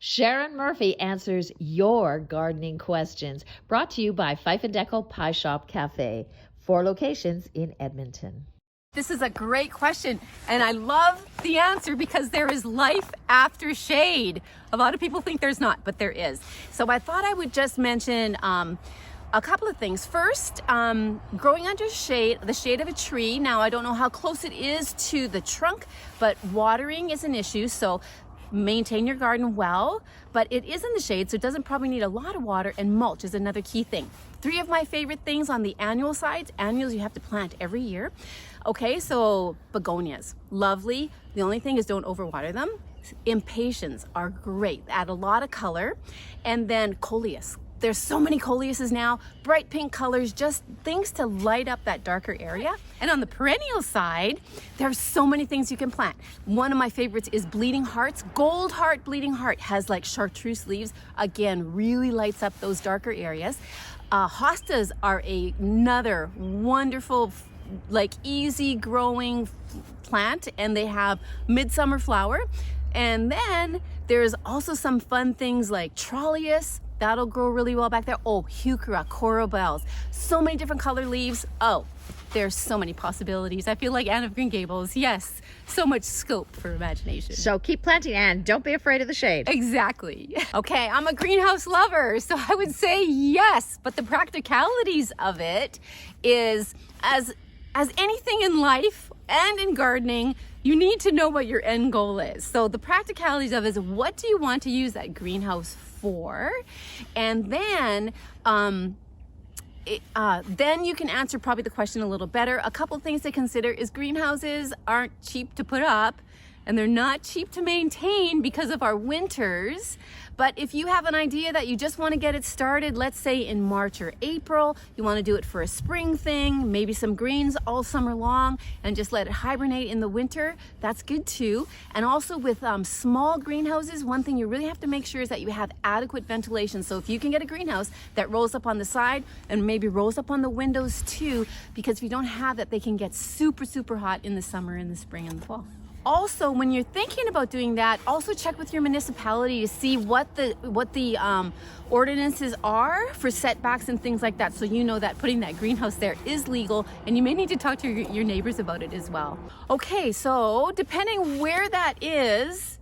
Sharon Murphy answers your gardening questions. Brought to you by Fife & Deco Pie Shop Cafe. 4 locations in Edmonton. This is a great question, and I love the answer because there is life after shade. A lot of people think there's not, but there is. So I thought I would just mention a couple of things. First, growing under shade, the shade of a tree. Now, I don't know how close it is to the trunk, but watering is an issue. So maintain your garden well, but it is in the shade, so it doesn't probably need a lot of water, and mulch is another key thing. 3 of my favorite things on the annual sides. Annuals you have to plant every year. Okay, so begonias, lovely. The only thing is don't overwater them. Impatiens are great, add a lot of color. And then coleus. There's so many coleuses now, bright pink colors, just things to light up that darker area. And on the perennial side, there's so many things you can plant. One of my favorites is bleeding hearts. Gold heart, bleeding heart has like chartreuse leaves. Again, really lights up those darker areas. Hostas are another wonderful, like easy growing plant, and they have midsummer flower. And then there's also some fun things like trolleus. That'll grow really well back there. Oh, heuchera, coral bells. So many different color leaves. Oh, there's so many possibilities. I feel like Anne of Green Gables. Yes, so much scope for imagination. So keep planting, Anne. Don't be afraid of the shade. Exactly. Okay, I'm a greenhouse lover, so I would say yes, but the practicalities of it is as anything in life and in gardening, you need to know what your end goal is. So the practicalities of it is, what do you want to use that greenhouse for? And then then you can answer probably the question a little better. A couple things to consider is greenhouses aren't cheap to put up, and they're not cheap to maintain because of our winters. But if you have an idea that you just want to get it started, let's say in March or April, you want to do it for a spring thing, maybe some greens all summer long, and just let it hibernate in the winter, that's good too. And also with small greenhouses, one thing you really have to make sure is that you have adequate ventilation. So if you can get a greenhouse that rolls up on the side and maybe rolls up on the windows too, because if you don't have that, they can get super, super hot in the summer, in the spring, and the fall. Also, when you're thinking about doing that, also check with your municipality to see what the ordinances are for setbacks and things like that, so you know that putting that greenhouse there is legal, and you may need to talk to your neighbors about it as well. Okay, so depending where that is,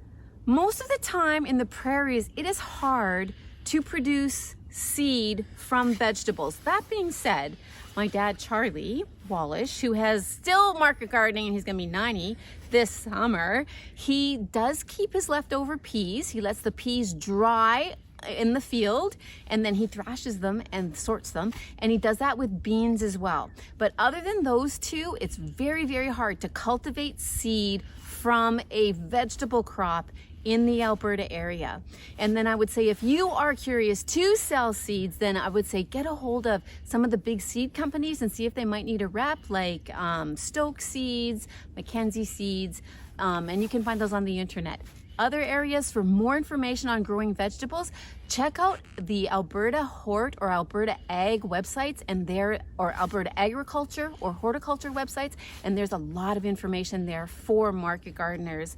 most of the time in the prairies, it is hard to produce seed from vegetables. That being said, my dad, Charlie Wallish, who has still market gardening, and he's gonna be 90 this summer, he does keep his leftover peas. He lets the peas dry in the field, and then he thrashes them and sorts them, and he does that with beans as well. But other than those two, it's very, very hard to cultivate seed from a vegetable crop in the Alberta area. And then I would say, if you are curious to sell seeds, then I would say get a hold of some of the big seed companies and see if they might need a rep, like Stoke Seeds, Mackenzie Seeds, and you can find those on the internet. Other areas for more information on growing vegetables, check out the Alberta Hort or Alberta Ag websites, and or Alberta Agriculture or Horticulture websites, and there's a lot of information there for market gardeners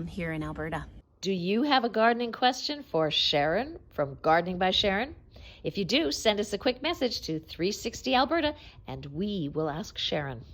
here in Alberta. Do you have a gardening question for Sharon from Gardening by Sharon? If you do, send us a quick message to 360 Alberta, and we will ask Sharon.